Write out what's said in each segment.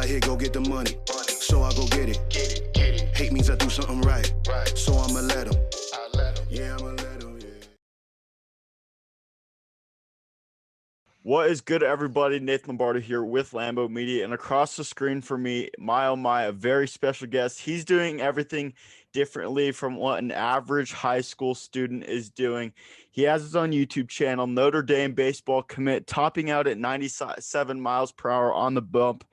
Out here, go get the money. So I go get it. Hate means I do something right. So I'ma let him. Yeah, I'ma let him, yeah. What is good, everybody? Nathan Lombardo here with Lambo Media, and across the screen for me, a very special guest. He's doing everything differently from what an average high school student is doing. He has his own YouTube channel, Notre Dame baseball commit, topping out at 97 miles per hour on the bump.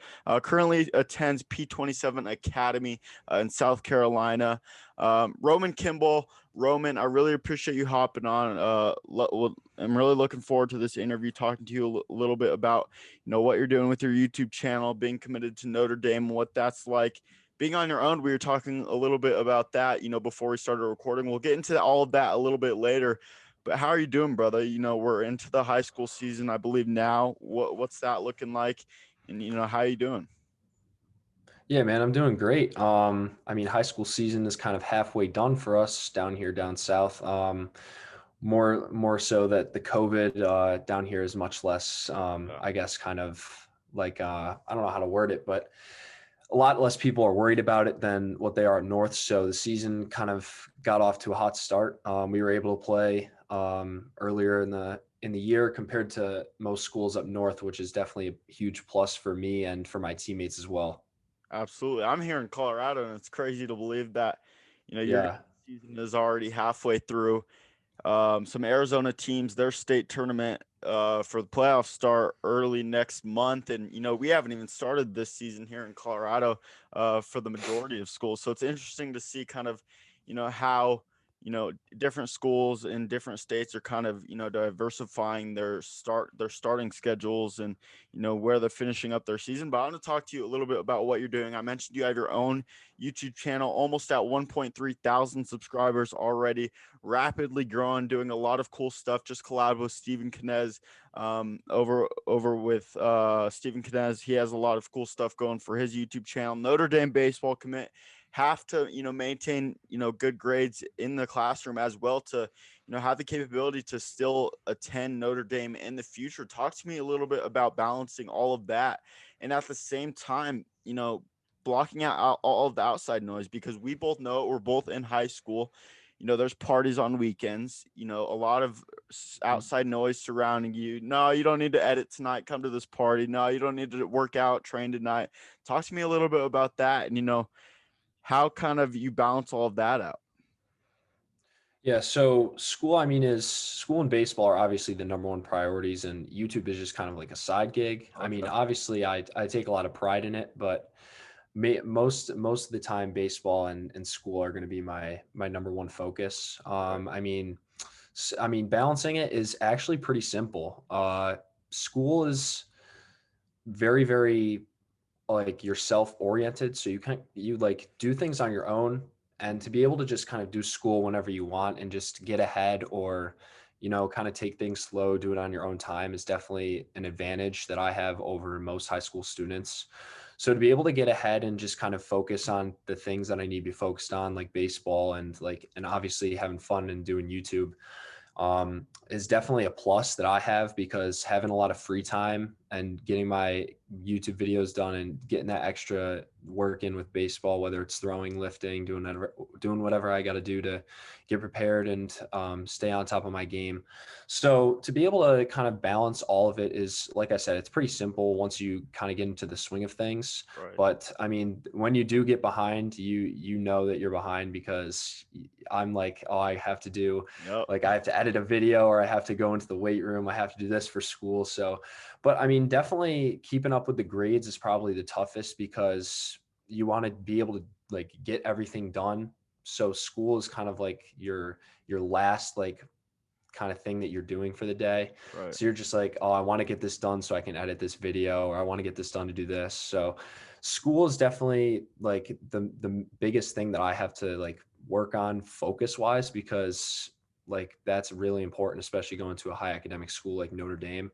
Currently attends P27 Academy in South Carolina. Roman Kimball. Roman, I really appreciate you hopping on. I'm really looking forward to this interview, talking to you a little bit about, what you're doing with your YouTube channel, being committed to Notre Dame, what that's like. Being on your own, we were talking a little bit about that, before we started recording. We'll get into all of that a little bit later. But how are you doing, brother? We're into the high school season, I believe now. What's that looking like? And, how are you doing? Yeah, man, I'm doing great. High school season is kind of halfway done for us down south. More so that the COVID down here is much less, I guess, kind of like I don't know how to word it, but a lot less people are worried about it than what they are at North. So the season kind of got off to a hot start. We were able to play earlier in the year compared to most schools up North, which is definitely a huge plus for me and for my teammates as well. Absolutely. I'm here in Colorado, and it's crazy to believe that, your guys' Yeah. season is already halfway through. Some Arizona teams, their state tournament for the playoffs start early next month. And, we haven't even started this season here in Colorado for the majority of schools. So it's interesting to see kind of, how, different schools in different states are kind of, diversifying their starting schedules and, where they're finishing up their season. But I want to talk to you a little bit about what you're doing. I mentioned you have your own YouTube channel, almost at 1.3 thousand subscribers already, rapidly growing, doing a lot of cool stuff. Just collabed with Stephen Knez over with Stephen Knez. He has a lot of cool stuff going for his YouTube channel. Notre Dame baseball commit, have to maintain good grades in the classroom as well to have the capability to still attend Notre Dame in the future. Talk to me a little bit about balancing all of that, and at the same time blocking out all of the outside noise, because we both know we're both in high school. There's parties on weekends, a lot of outside noise surrounding you. No, you don't need to edit tonight. Come to this party. No, you don't need to work out, train tonight. Talk to me a little bit about that, and, how kind of you balance all of that out. Yeah, so school and baseball are obviously the number one priorities, and YouTube is just kind of like a side gig. Okay. Obviously, I take a lot of pride in it, but most of the time, baseball and school are going to be my number one focus. Right. Balancing it is actually pretty simple. School is very, very like you're self-oriented, so you like do things on your own, and to be able to just kind of do school whenever you want and just get ahead, or kind of take things slow, do it on your own time, is definitely an advantage that I have over most high school students. So to be able to get ahead and just kind of focus on the things that I need to be focused on, like baseball and obviously having fun and doing YouTube, is definitely a plus that I have, because having a lot of free time and getting my YouTube videos done and getting that extra work in with baseball, whether it's throwing, lifting, doing whatever I got to do to get prepared and stay on top of my game. So to be able to kind of balance all of it is, like I said, it's pretty simple once you kind of get into the swing of things. Right. But when you do get behind, you know that you're behind, because I'm like, oh, I have to do, Yep. like, I have to edit a video, or I have to go into the weight room. I have to do this for school. So, but definitely keeping up with the grades is probably the toughest, because you want to be able to like get everything done. So school is kind of like your last like kind of thing that you're doing for the day. Right. So you're just like, oh, I want to get this done so I can edit this video, or I want to get this done to do this. So school is definitely like the biggest thing that I have to like work on focus wise, because like that's really important, especially going to a high academic school like Notre Dame.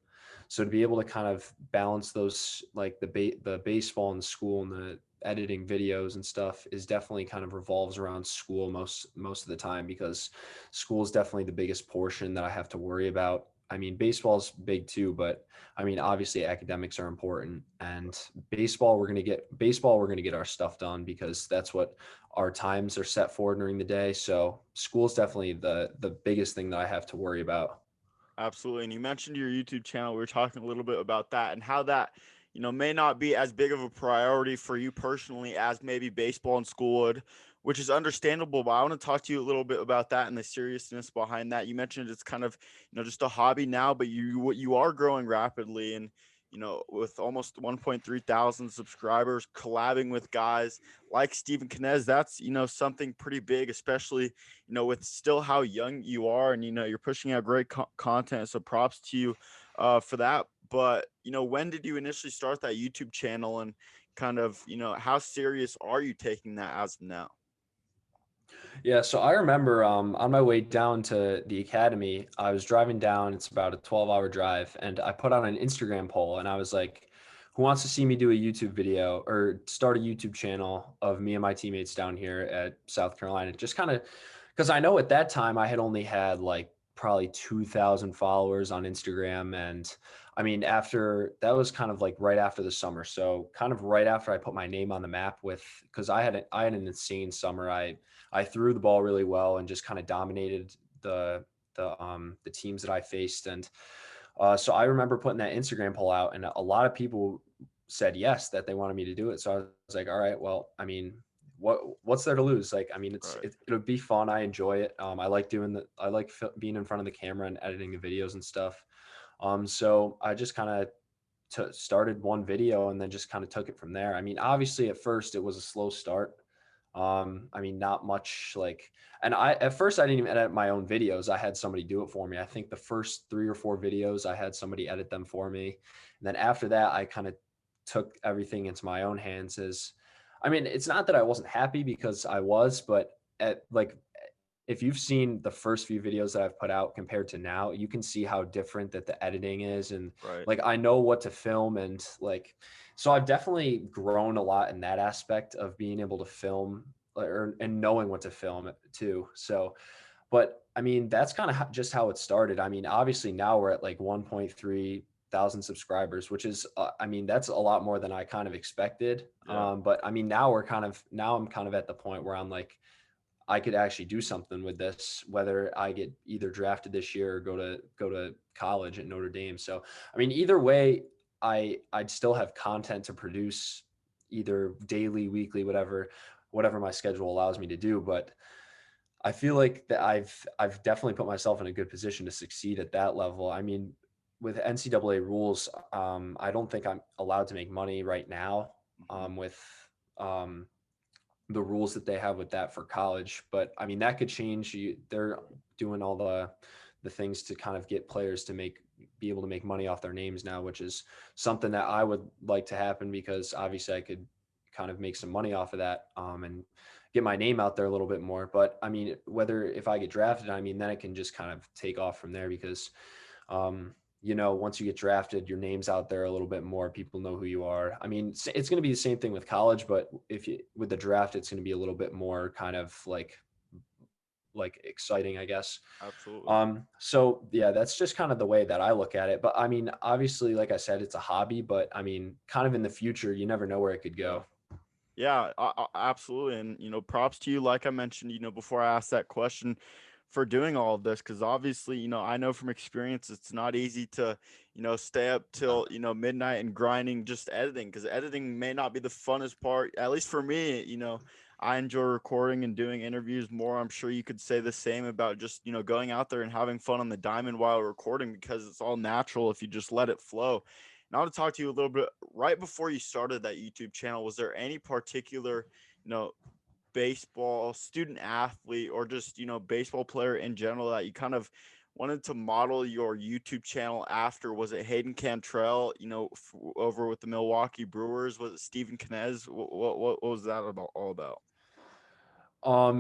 So to be able to kind of balance those, like the baseball and the school and the editing videos and stuff, is definitely kind of revolves around school most of the time, because school is definitely the biggest portion that I have to worry about. I mean, baseball's big too, but I mean, obviously academics are important, and we're going to get our stuff done because that's what our times are set for during the day. So school's definitely the biggest thing that I have to worry about. Absolutely. And you mentioned your YouTube channel. We were talking a little bit about that and how that, may not be as big of a priority for you personally as maybe baseball and school would, which is understandable. But I want to talk to you a little bit about that and the seriousness behind that. You mentioned it's kind of, just a hobby now, but you are growing rapidly, and with almost 1.3 thousand subscribers, collabing with guys like Stephen Knez, that's something pretty big, especially with still how young you are, and you're pushing out great content. So props to you for that. But when did you initially start that YouTube channel, and kind of how serious are you taking that as of now? Yeah, so I remember on my way down to the academy, I was driving down. It's about a 12-hour drive, and I put out an Instagram poll, and I was like, "Who wants to see me do a YouTube video or start a YouTube channel of me and my teammates down here at South Carolina?" Just kind of because I know at that time I had only had like probably 2,000 followers on Instagram, and I mean after that was kind of like right after the summer, so kind of right after I put my name on the map with because I had an insane summer. I threw the ball really well and just kind of dominated the teams that I faced. And so I remember putting that Instagram poll out, and a lot of people said yes, that they wanted me to do it. So I was like, all right, well, I mean, what's there to lose? Like, I mean, Right. it'll be fun. I enjoy it. I like being in front of the camera and editing the videos and stuff. So I just kind of started one video and then just kind of took it from there. I mean, obviously at first it was a slow start. I mean, not much like, and at first I didn't even edit my own videos. I had somebody do it for me. I think the first 3 or 4 videos I had somebody edit them for me. And then after that, I kind of took everything into my own hands. I mean, it's not that I wasn't happy because I was, but at like if you've seen the first few videos that I've put out compared to now, you can see how different that the editing is. And Right. like, I know what to film and like, so I've definitely grown a lot in that aspect of being able to film and knowing what to film too. So, but I mean, that's kind of just how it started. I mean, obviously now we're at like 1.3 thousand subscribers, which is, I mean, that's a lot more than I kind of expected. Yeah. But I mean, now I'm kind of at the point where I'm like, I could actually do something with this, whether I get either drafted this year or go to college at Notre Dame. So, I mean, either way, I'd still have content to produce, either daily, weekly, whatever my schedule allows me to do. But I feel like that I've definitely put myself in a good position to succeed at that level. I mean, with NCAA rules, I don't think I'm allowed to make money right now Mhm. with um, the rules that they have with that for college. But I mean, that could change. They're doing all the things to kind of get players to be able to make money off their names now, which is something that I would like to happen because obviously I could kind of make some money off of that and get my name out there a little bit more. But I mean, whether if I get drafted, I mean, then it can just kind of take off from there because um, once you get drafted, your name's out there a little bit more. People know who you are. I mean, it's going to be the same thing with college, but with the draft, it's going to be a little bit more kind of like exciting, I guess. Absolutely. So yeah, that's just kind of the way that I look at it. But I mean, obviously, like I said, it's a hobby, but I mean, kind of in the future, you never know where it could Yeah. go. Yeah, absolutely. And, props to you, like I mentioned, before I asked that question, for doing all of this. Because obviously, I know from experience, it's not easy to, stay up till, midnight and grinding just editing. Because editing may not be the funnest part, at least for me. I enjoy recording and doing interviews more. I'm sure you could say the same about just, going out there and having fun on the diamond while recording, because it's all natural if you just let it flow. And I want to talk to you a little bit right before you started that YouTube channel. Was there any particular, you know, baseball student athlete, or just, baseball player in general, that you kind of wanted to model your YouTube channel after? Was it Hayden Cantrell, over with the Milwaukee Brewers? Was it Stephen Knez? What was that all about?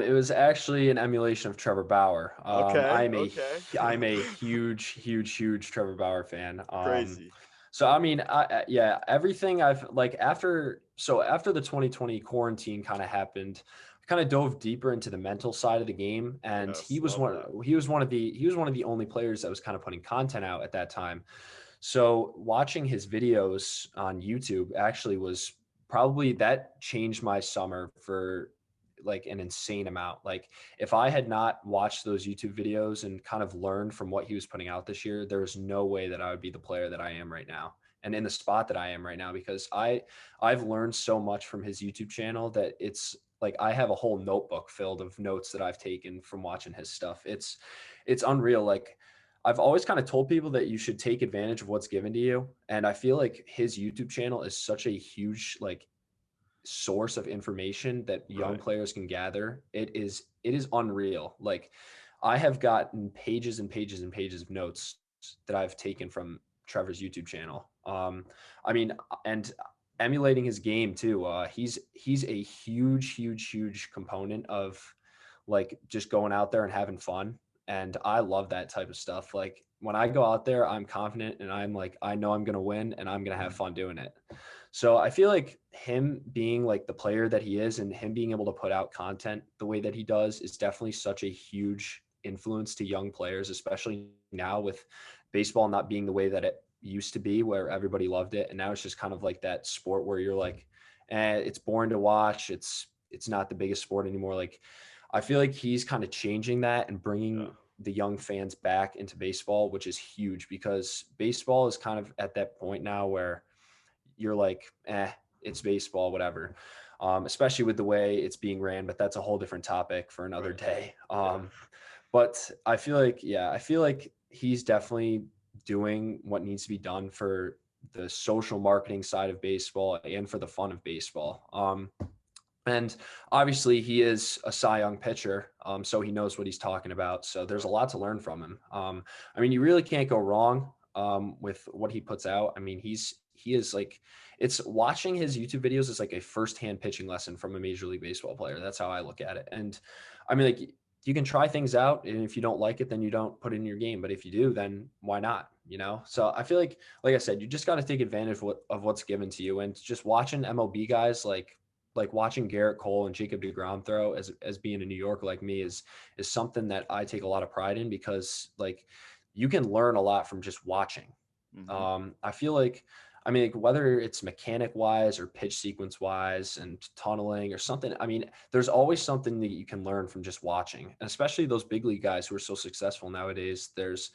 It was actually an emulation of Trevor Bauer. Okay. Okay. I'm a huge Trevor Bauer fan. Crazy. So I mean, yeah, everything I've like after the 2020 quarantine kind of happened, I kind of dove deeper into the mental side of the game, and Yes, love that. he was one of the only players that was kind of putting content out at that time. So watching his videos on YouTube actually was probably that changed my summer for like an insane amount. Like if I had not watched those YouTube videos and kind of learned from what he was putting out this year, there's no way that I would be the player that I am right now and in the spot that I am right now because I've learned so much from his YouTube channel that it's like I have a whole notebook filled of notes that I've taken from watching his stuff. It's unreal. Like I've always kind of told people that you should take advantage of what's given to you. And I feel like his YouTube channel is such a huge like source of information that young Right. players can gather. It is unreal. Like I have gotten pages and pages and pages of notes that I've taken from Trevor's YouTube channel. I mean, and emulating his game too. He's a huge component of like just going out there and having fun. And I love that type of stuff. Like when I go out there, I'm confident and I'm like, I know I'm going to win and I'm going to have fun doing it. So I feel like him being like the player that he is and him being able to put out content the way that he does is definitely such a huge influence to young players, especially now with baseball not being the way that it used to be where everybody loved it. And now it's just kind of like that sport where you're like, it's boring to watch. It's not the biggest sport anymore. Like I feel like he's kind of changing that and Yeah. bringing the young fans back into baseball, which is huge because baseball is kind of at that point now where you're like, it's baseball, whatever. Especially with the way it's being ran, but that's a whole different topic for another Right. day. Yeah. But I feel like, yeah, I feel like he's definitely doing what needs to be done for the social marketing side of baseball and for the fun of baseball. And obviously, he is a Cy Young pitcher, so he knows what he's talking about. So there's a lot to learn from him. I mean, you really can't go wrong with what he puts out. I mean, he is like it's watching his YouTube videos is like a firsthand pitching lesson from a Major League Baseball player. That's how I look at it. And I mean, like you can try things out, and if you don't like it, then you don't put it in your game. But if you do, then why not? You know. So I feel like I said, you just got to take advantage of what's given to you, and just watching MLB guys like watching Garrett Cole and Jacob deGrom throw as being a New Yorker like me is something that I take a lot of pride in because like you can learn a lot from just watching. Hmm. I feel like I mean like whether it's mechanic wise or pitch sequence wise and tunneling or something. I mean, there's always something that you can learn from just watching, and especially those big league guys who are so successful nowadays. There's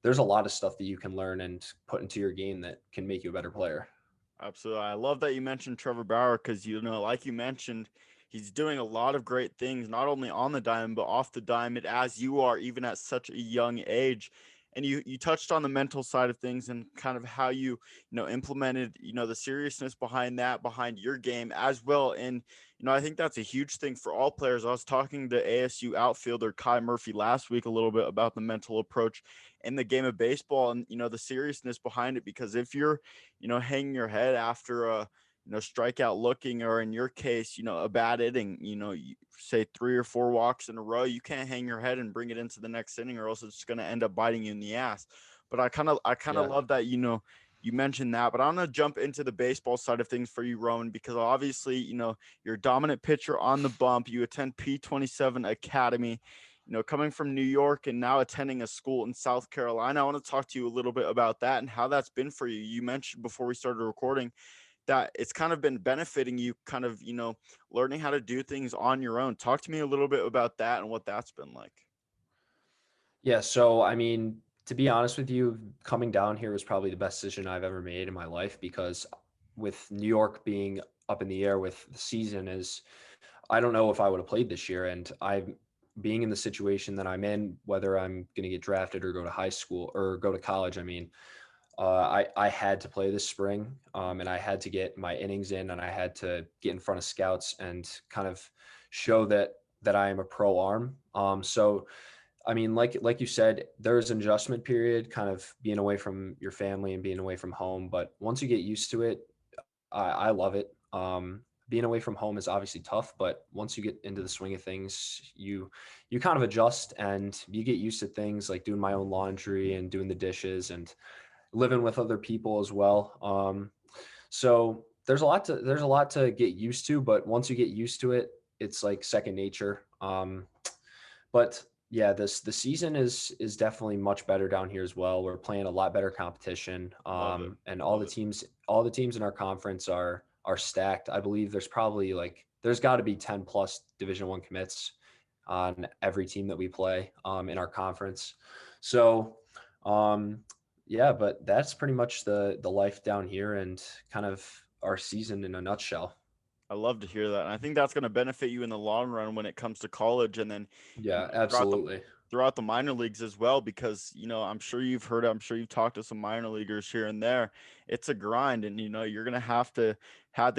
a lot of stuff that you can learn and put into your game that can make you a better player. Absolutely. I love that you mentioned Trevor Bauer because, like you mentioned, he's doing a lot of great things, not only on the diamond, but off the diamond, as you are, even at such a young age. And you touched on the mental side of things and kind of how implemented, the seriousness behind that, behind your game as well. And, I think that's a huge thing for all players. I was talking to ASU outfielder Kai Murphy last week a little bit about the mental approach in the game of baseball and, the seriousness behind it. Because if you're, hanging your head after a, strikeout looking, or in your case, a bad inning, you say 3 or 4 walks in a row, you can't hang your head and bring it into the next inning, or else it's going to end up biting you in the ass. But I kind of Yeah. love that, you mentioned that, but I'm going to jump into the baseball side of things for you, Rowan, because obviously, you're a dominant pitcher on the bump. You attend P27 Academy, coming from New York and now attending a school in South Carolina. I want to talk to you a little bit about that and how that's been for you. You mentioned before we started recording that it's kind of been benefiting you, kind of, learning how to do things on your own. Talk to me a little bit about that and what that's been like. Yeah, so I mean, to be honest with you, coming down here was probably the best decision I've ever made in my life because with New York being up in the air with the season is I don't know if I would have played this year and I being in the situation that I'm in, whether I'm going to get drafted or go to high school or go to college, I mean, I had to play this spring, and I had to get my innings in, and I had to get in front of scouts and kind of show that I am a pro arm. So I mean, like you said, there's an adjustment period, kind of being away from your family and being away from home. But once you get used to it, I love it. Being away from home is obviously tough, but once you get into the swing of things, you kind of adjust and you get used to things like doing my own laundry and doing the dishes and living with other people as well. So there's a lot to get used to, but once you get used to it, it's like second nature. But yeah, the season is definitely much better down here as well. We're playing a lot better competition, Love it. and Love it. all the teams in our conference are stacked. I believe there's probably there's got to be 10 plus Division One commits on every team that we play in our conference. So um, yeah, but that's pretty much the life down here and kind of our season in a nutshell. I love to hear that. And I think that's going to benefit you in the long run when it comes to college and then, Yeah, throughout the absolutely. minor leagues as well, because, I'm sure you've heard it, I'm sure you've talked to some minor leaguers here and there. It's a grind, and you're going to have the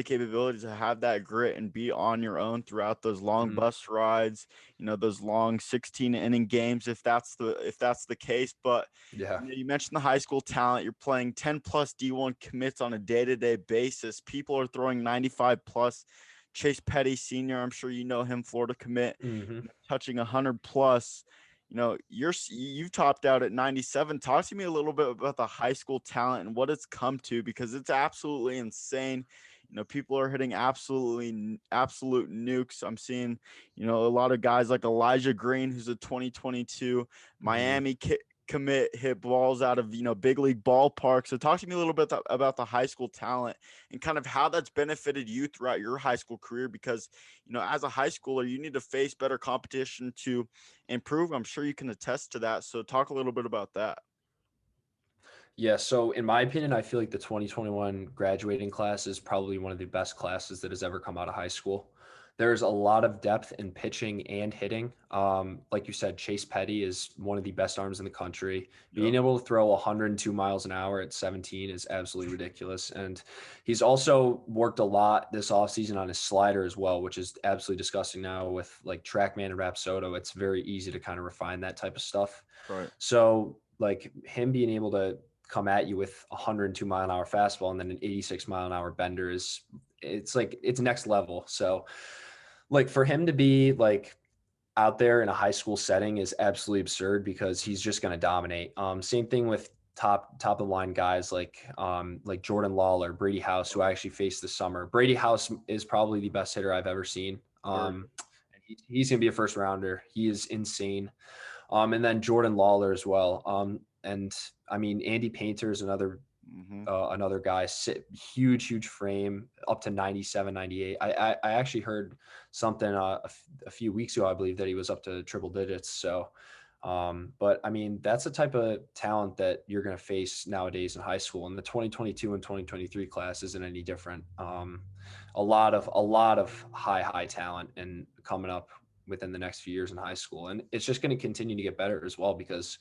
capability to have that grit and be on your own throughout those long Mhm. bus rides, those long 16 inning games, if that's the case. But Yeah. you mentioned the high school talent. You're playing 10 plus D1 commits on a day-to-day basis. People are throwing 95 plus. Chase Petty Sr., I'm sure you know him, Florida commit, Hmm. touching 100 plus. You've topped out at 97. Talk to me a little bit about the high school talent and what it's come to, because it's absolutely insane. People are hitting absolute nukes. I'm seeing, a lot of guys like Elijah Green, who's a 2022 Hmm. Miami commit, hit balls out of, big league ballparks. So talk to me a little bit about the high school talent and kind of how that's benefited you throughout your high school career, because, as a high schooler, you need to face better competition to improve. I'm sure you can attest to that. So talk a little bit about that. Yeah, so in my opinion, I feel like the 2021 graduating class is probably one of the best classes that has ever come out of high school. There's a lot of depth in pitching and hitting. Like you said, Chase Petty is one of the best arms in the country. Being Yep. able to throw 102 miles an hour at 17 is absolutely ridiculous. And he's also worked a lot this offseason on his slider as well, which is absolutely disgusting now with like TrackMan and Rapsodo. It's very easy to kind of refine that type of stuff. Right. So like him being able to come at you with 102-mile-an-hour fastball and then an 86-mile-an-hour bender it's next level. So like for him to be like out there in a high school setting is absolutely absurd because he's just going to dominate. Same thing with top of the line guys like Jordan Lawler, Brady House, who I actually faced this summer. Brady House is probably the best hitter I've ever seen. Word. He's going to be a first rounder. He is insane. And then Jordan Lawler as well. And I mean, Andy Painter is Mm-hmm. another guy, huge frame, up to 97, 98. I actually heard something a few weeks ago, I believe, that he was up to triple digits. So, but I mean, that's the type of talent that you're going to face nowadays in high school. And the 2022 and 2023 class isn't any different. A lot of high talent and coming up within the next few years in high school. And it's just going to continue to get better as well, because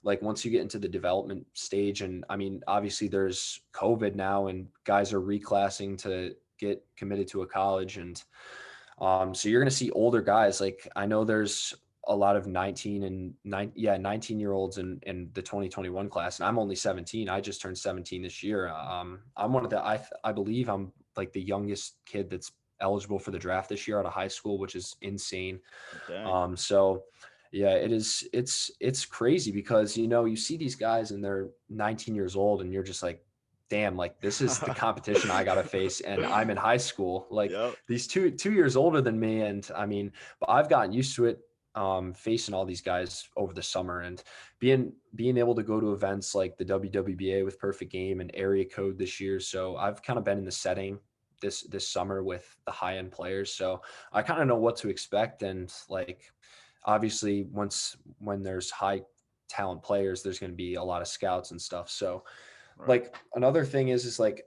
like once you get into the development stage, and I mean, obviously there's COVID now and guys are reclassing to get committed to a college. And so you're going to see older guys. Like I know there's a lot of 19 year olds in the 2021 class, and I'm only 17. I just turned 17 this year. I'm one of I believe I'm like the youngest kid that's eligible for the draft this year out of high school, which is insane. Dang. So yeah, it's crazy because, you see these guys and they're 19 years old and you're just like, damn, like this is the competition I got to face. And I'm in high school, like Yep. these 2 years older than me. And I mean, but I've gotten used to it, facing all these guys over the summer and being able to go to events like the WWBA with Perfect Game and Area Code this year. So I've kind of been in the setting this summer with the high end players. So I kind of know what to expect. And like, obviously when there's high talent players, there's going to be a lot of scouts and stuff. So Right. like another thing is like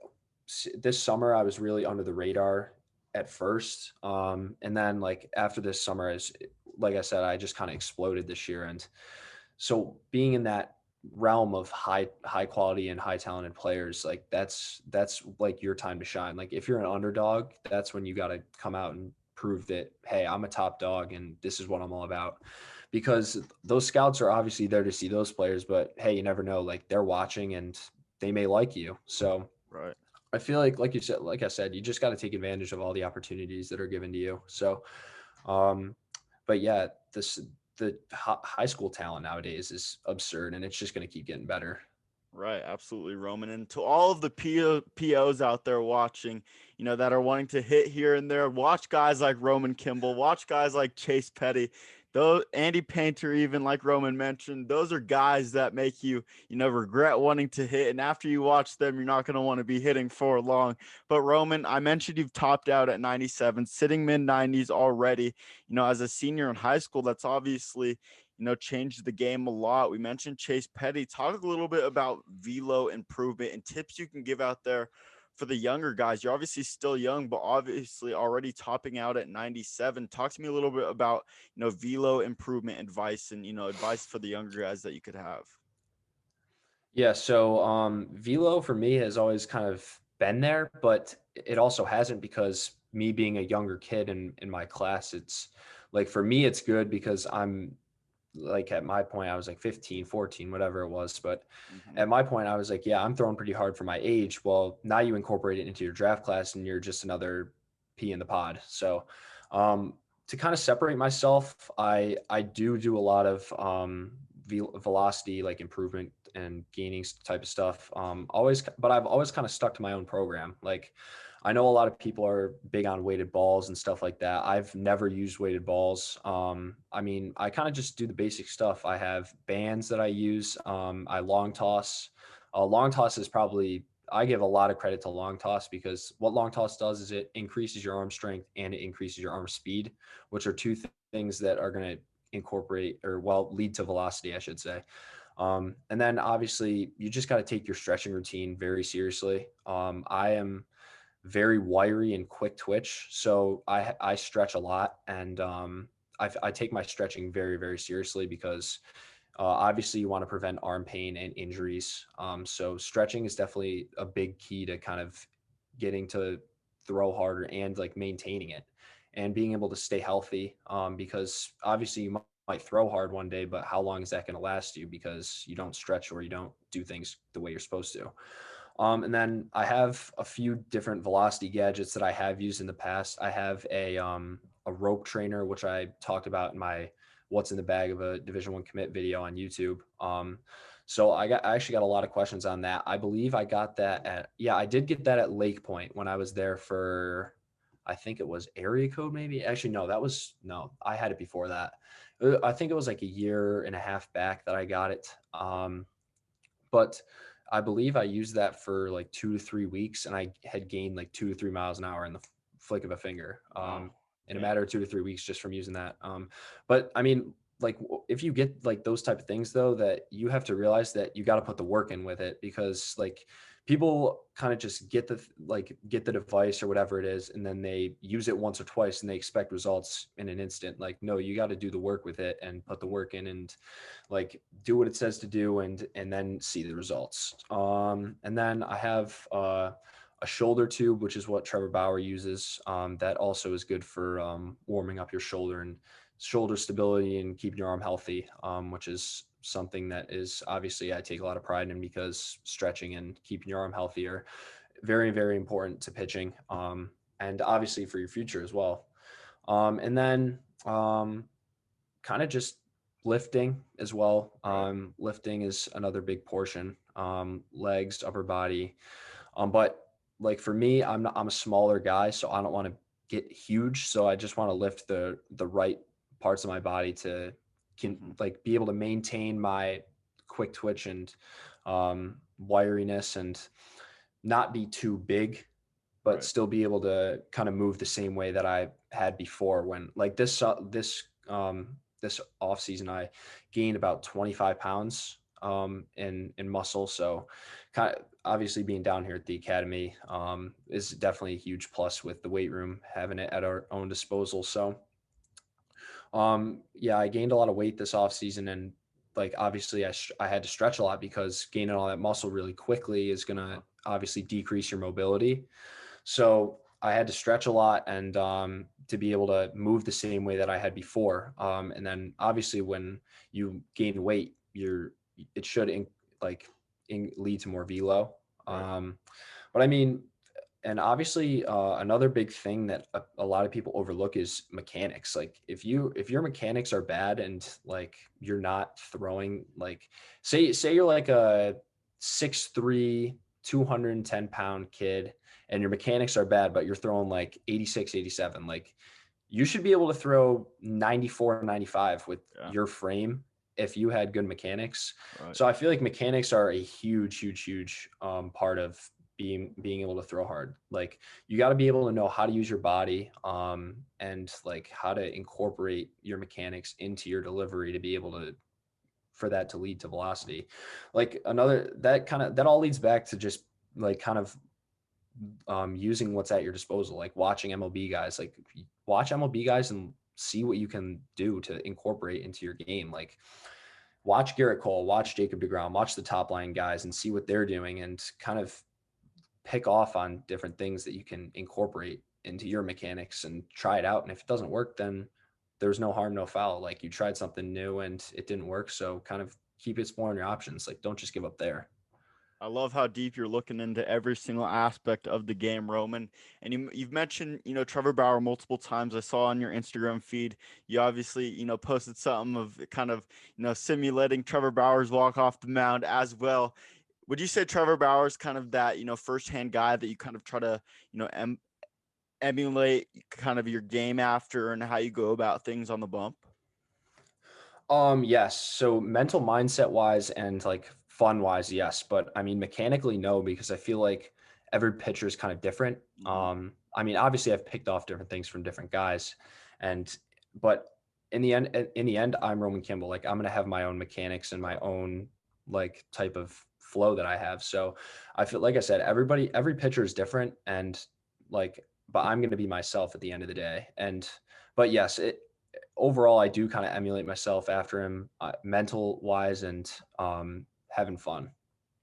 this summer I was really under the radar at first. And then like after this summer, like I said, I just kind of exploded this year. And so being in that realm of high quality and high talented players, like that's like your time to shine. Like if you're an underdog, that's when you got to come out and prove that, hey, I'm a top dog and this is what I'm all about. Because those scouts are obviously there to see those players, but hey, you never know, like they're watching and they may like you. So Right. I feel like you said, like I said, you just got to take advantage of all the opportunities that are given to you. So um, but yeah, the high school talent nowadays is absurd, and it's just going to keep getting better. Right, absolutely, Roman. And to all of the POs out there watching, that are wanting to hit here and there, watch guys like Roman Kimball, watch guys like Chase Petty, those Andy Painter, even like Roman mentioned, those are guys that make you, regret wanting to hit. And after you watch them, you're not going to want to be hitting for long. But Roman, I mentioned you've topped out at 97, sitting mid 90s already. As a senior in high school, that's obviously changed the game a lot. We mentioned Chase Petty. Talk a little bit about velo improvement and tips you can give out there for the younger guys. You're obviously still young, but obviously already topping out at 97. Talk to me a little bit about, velo improvement advice and, advice for the younger guys that you could have. Yeah, so velo for me has always kind of been there, but it also hasn't because me being a younger kid in my class, it's like for me it's good because I'm like at my point I was like 15, 14, whatever it was, but Mm-hmm. at my point I was like, yeah, I'm throwing pretty hard for my age. Well, now you incorporate it into your draft class and you're just another pea in the pod. So to kind of separate myself, I do a lot of velocity like improvement and gaining type of stuff. But I've always kind of stuck to my own program. Like I know a lot of people are big on weighted balls and stuff like that. I've never used weighted balls. I mean, I kind of just do the basic stuff. I have bands that I use. I long toss. Long toss is probably, I give a lot of credit to long toss because what long toss does is it increases your arm strength and it increases your arm speed, which are two things that are going to incorporate or lead to velocity, I should say. And then obviously you just got to take your stretching routine very seriously. I am very wiry and quick twitch, so I stretch a lot, and I take my stretching very, very seriously because obviously you want to prevent arm pain and injuries. So stretching is definitely a big key to kind of getting to throw harder and like maintaining it and being able to stay healthy. Because obviously you might throw hard one day, but how long is that going to last you because you don't stretch or you don't do things the way you're supposed to. And then I have a few different velocity gadgets that I have used in the past. I have a rope trainer, which I talked about in my "What's in the Bag of a Division One Commit" video on YouTube. So I actually got a lot of questions on that. I believe I got that I did get that at Lake Point when I was there for, I think it was area code maybe. Actually, no, I had it before that. I think it was like a year and a half back that I got it. But I believe I used that for like 2 to 3 weeks, and I had gained like 2 to 3 miles an hour in the flick of a finger, Wow. in a Yeah. matter of 2 to 3 weeks just from using that. But I mean, like if you get like those type of things though, that you have to realize that you got to put the work in with it because like people kind of just get the device or whatever it is and then they use it once or twice and they expect results in an instant. Like no, you got to do the work with it and put the work in and like do what it says to do and then see the results. And then I have a shoulder tube, which is what Trevor Bauer uses. That also is good for warming up your shoulder and shoulder stability and keeping your arm healthy, which is something that is obviously I take a lot of pride in because stretching and keeping your arm healthy are very, very important to pitching, and obviously for your future as well. And then kind of just lifting as well. Right. Lifting is another big portion. Legs, upper body. But like for me, I'm a smaller guy, so I don't want to get huge. So I just want to lift the right parts of my body to can Mm-hmm. like be able to maintain my quick twitch and wiriness and not be too big, but Right. still be able to kind of move the same way that I had before. When like this off season, I gained about 25 pounds in muscle. So kind of obviously being down here at the academy is definitely a huge plus with the weight room, having it at our own disposal. So yeah, I gained a lot of weight this off season and like obviously I had to stretch a lot because gaining all that muscle really quickly is going Uh-huh. to obviously decrease your mobility. So I had to stretch a lot and to be able to move the same way that I had before. And then obviously when you gain weight, it should lead to more velo. Right. But I mean, and obviously another big thing that a lot of people overlook is mechanics. Like if your mechanics are bad and like you're not throwing like say you're like a 6'3", 210-pound kid and your mechanics are bad, but you're throwing like 86, 87, like you should be able to throw 94, 95 with your frame if you had good mechanics. Right. So I feel like mechanics are a huge part of being able to throw hard. Like you got to be able to know how to use your body and like how to incorporate your mechanics into your delivery to be able to for that to lead to velocity. Like that all leads back to just like kind of using what's at your disposal, like watching MLB guys, like watch MLB guys and see what you can do to incorporate into your game. Like watch Garrett Cole, watch Jacob deGrom, watch the top line guys and see what they're doing and kind of pick off on different things that you can incorporate into your mechanics and try it out. And if it doesn't work, then there's no harm, no foul. Like you tried something new and it didn't work. So kind of keep exploring your options. Like don't just give up there. I love how deep you're looking into every single aspect of the game, Roman. And you've mentioned, Trevor Bauer multiple times. I saw on your Instagram feed, you obviously, posted something of kind of, simulating Trevor Bauer's walk off the mound as well. Would you say Trevor Bauer's kind of that, firsthand guy that you kind of try to, emulate kind of your game after and how you go about things on the bump? Yes. So mental mindset wise and like fun wise, yes. But I mean, mechanically, no, because I feel like every pitcher is kind of different. I mean, obviously I've picked off different things from different guys but in the end, I'm Roman Kimball. Like I'm going to have my own mechanics and my own like type of flow that I have. So I feel like I said, every pitcher is different but I'm going to be myself at the end of the day. But yes, overall, I do kind of emulate myself after him, mental wise and having fun.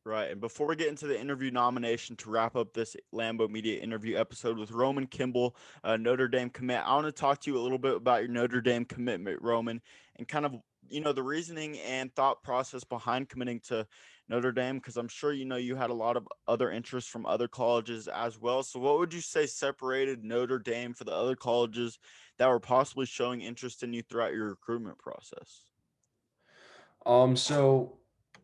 Right. And before we get into the interview nomination to wrap up this Lambo Media interview episode with Roman Kimball, Notre Dame commit, I want to talk to you a little bit about your Notre Dame commitment, Roman, and kind of, the reasoning and thought process behind committing to Notre Dame, because I'm sure, you had a lot of other interests from other colleges as well. So what would you say separated Notre Dame for the other colleges that were possibly showing interest in you throughout your recruitment process? So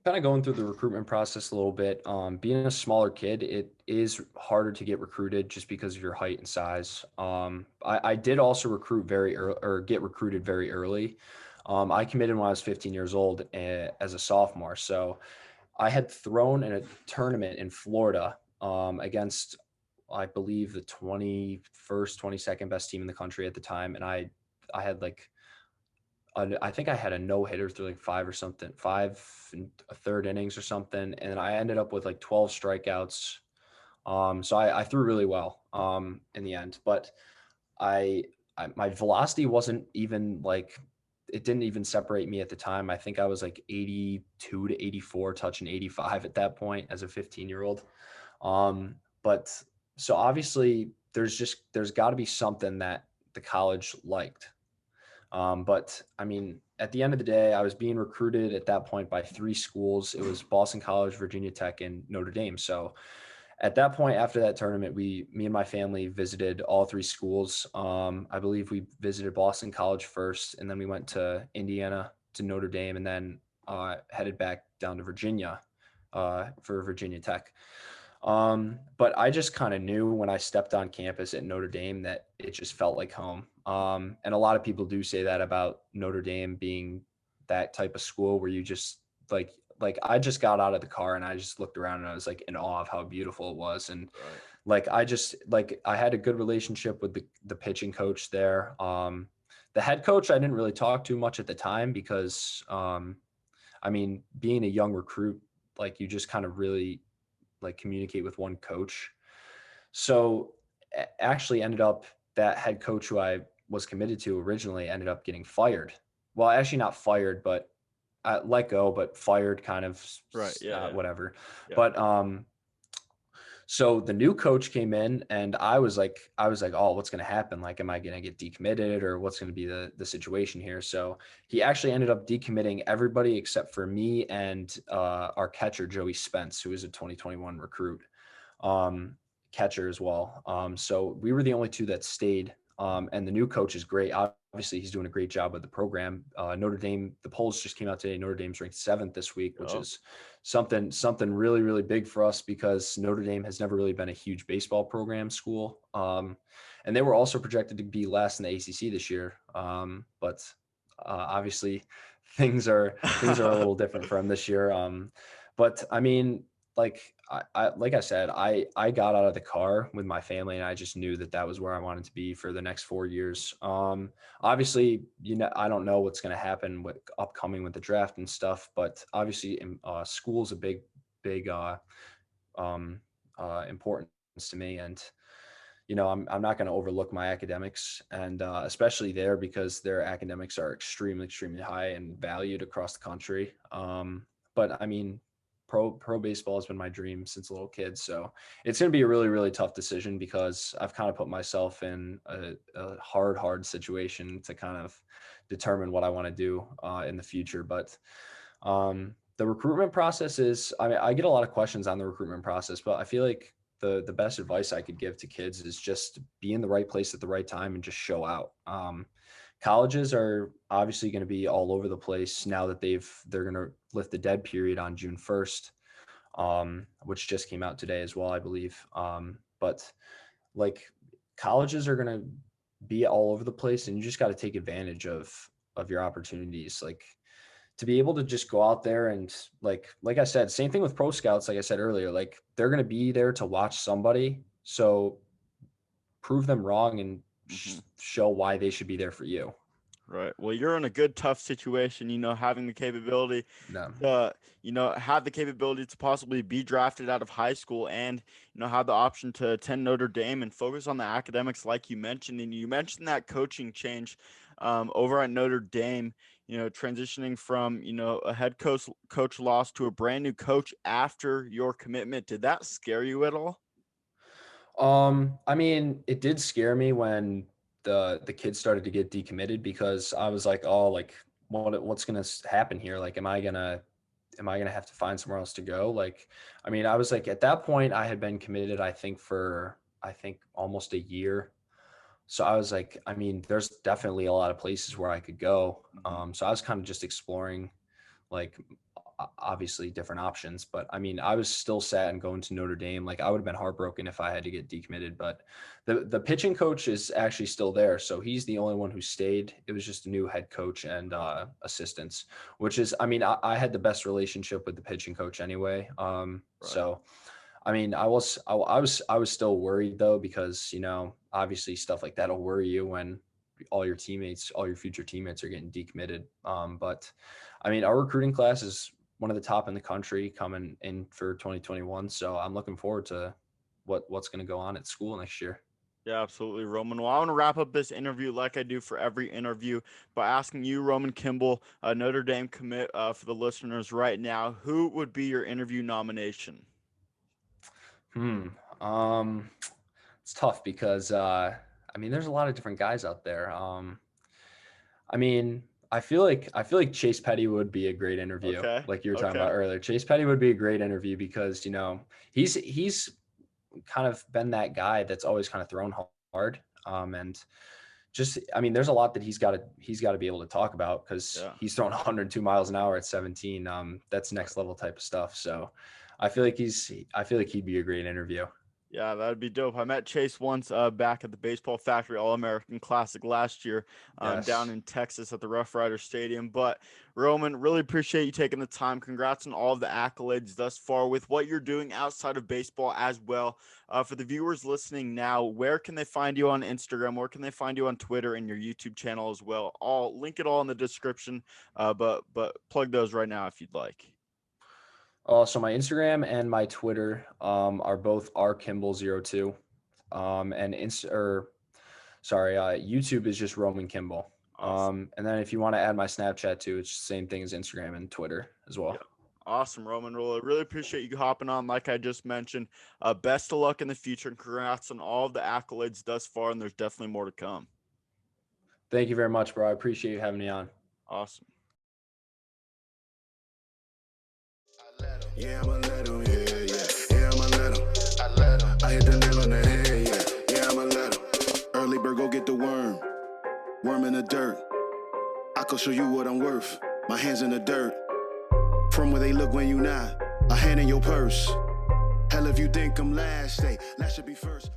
kind of going through the recruitment process a little bit, being a smaller kid, it is harder to get recruited just because of your height and size. I did also recruit very early or get recruited very early. I committed when I was 15 years old as a sophomore. So I had thrown in a tournament in Florida against, I believe, the 21st, 22nd best team in the country at the time. And I had like, I think I had a no hitter through like five and a third innings or something. And I ended up with like 12 strikeouts. So I threw really well in the end, but my velocity wasn't even like, it didn't even separate me at the time. I think I was like 82 to 84, touching 85 at that point as a 15-year-old. But so obviously there's got to be something that the college liked. But I mean, at the end of the day, I was being recruited at that point by three schools. It was Boston College, Virginia Tech, and Notre Dame. So at that point, after that tournament, me and my family visited all three schools. I believe we visited Boston College first, and then we went to Indiana to Notre Dame, and then headed back down to Virginia for Virginia Tech. But I just kind of knew when I stepped on campus at Notre Dame that it just felt like home. And a lot of people do say that about Notre Dame being that type of school where you just like I just got out of the car and I just looked around and I was like in awe of how beautiful it was. And like, I had a good relationship with the pitching coach there. The head coach, I didn't really talk too much at the time because, I mean, being a young recruit, like you just kind of really like communicate with one coach. So actually ended up that head coach who I was committed to originally ended up getting fired. Well, actually not fired, but let go, but fired kind of whatever. Yeah. But so the new coach came in and I was like, oh, what's going to happen? Like, am I going to get decommitted or what's going to be the situation here? So he actually ended up decommitting everybody except for me and our catcher, Joey Spence, who is a 2021 recruit, catcher as well. So we were the only two that stayed And the new coach is great. Obviously, he's doing a great job with the program. Notre Dame, the polls just came out today. Notre Dame's ranked 7th this week, which is something really, really big for us because Notre Dame has never really been a huge baseball program school. And they were also projected to be last in the ACC this year. But obviously, things are a little different for them this year. But I mean, like I said, I got out of the car with my family and I just knew that was where I wanted to be for the next 4 years. Obviously, I don't know what's going to happen with upcoming with the draft and stuff, but obviously, school's a big importance to me. And, I'm not going to overlook my academics and especially there because their academics are extremely, extremely high and valued across the country. But I mean, pro baseball has been my dream since a little kid. So it's going to be a really, really tough decision because I've kind of put myself in a hard situation to kind of determine what I want to do in the future. But the recruitment process is, I mean, I get a lot of questions on the recruitment process, but I feel like the best advice I could give to kids is just be in the right place at the right time and just show out. Colleges are obviously going to be all over the place now that they're going to lift the dead period on June 1st, which just came out today as well, I believe. But like colleges are going to be all over the place and you just got to take advantage of your opportunities. Like to be able to just go out there and like I said, same thing with pro scouts. Like I said earlier, like they're going to be there to watch somebody. So prove them wrong and show why they should be there for you. Right. Well, you're in a good, tough situation, having the capability to, have the capability to possibly be drafted out of high school and, have the option to attend Notre Dame and focus on the academics like you mentioned. And you mentioned that coaching change over at Notre Dame, transitioning from, a head coach loss to a brand new coach after your commitment. Did that scare you at all? I mean, it did scare me when the kids started to get decommitted because I was like, oh, like what's going to happen here? Like, am I going to have to find somewhere else to go? Like, I mean, I was like, at that point I had been committed, I think almost a year. So I was like, I mean, there's definitely a lot of places where I could go. So I was kind of just exploring like obviously different options, but I mean, I was still sad and going to Notre Dame. Like I would have been heartbroken if I had to get decommitted, but the pitching coach is actually still there. So he's the only one who stayed. It was just a new head coach and assistants, which is, I mean, I had the best relationship with the pitching coach anyway. Right. So, I mean, I was still worried though, because, obviously stuff like that'll worry you when all your future teammates are getting decommitted. But I mean, our recruiting class is one of the top in the country coming in for 2021. So I'm looking forward to what's going to go on at school next year. Yeah, absolutely, Roman. Well, I want to wrap up this interview like I do for every interview by asking you, Roman Kimball, a Notre Dame commit, for the listeners right now, who would be your interview nomination? It's tough because, I mean, there's a lot of different guys out there. I mean, I feel like Chase Petty would be a great interview. Okay. Like you were talking about earlier. Chase Petty would be a great interview because, he's kind of been that guy that's always kind of thrown hard. And just, I mean, there's a lot that he's got to be able to talk about because he's throwing 102 miles an hour at 17. That's next level type of stuff. So I feel like he'd be a great interview. Yeah, that'd be dope. I met Chase once back at the Baseball Factory All-American Classic last year down in Texas at the Rough Rider Stadium. But Roman, really appreciate you taking the time. Congrats on all of the accolades thus far with what you're doing outside of baseball as well. For the viewers listening now, where can they find you on Instagram? Where can they find you on Twitter and your YouTube channel as well? I'll link it all in the description, but plug those right now if you'd like. So my Instagram and my Twitter are both rkimball02, and YouTube is just Roman Kimball. Awesome. And then if you want to add my Snapchat too, it's the same thing as Instagram and Twitter as well. Yeah. Awesome, Roman. Well, I really appreciate you hopping on. Like I just mentioned, best of luck in the future and congrats on all of the accolades thus far. And there's definitely more to come. Thank you very much, bro. I appreciate you having me on. Awesome. Yeah, I'ma let him, yeah, I'ma let him. I hit the nail on the head, yeah, I'ma let him. Early early bird go get the worm. Worm in the dirt. I could show you what I'm worth. My hands in the dirt. From where they look when you not. A hand in your purse. Hell, if you think I'm last, say last should be first.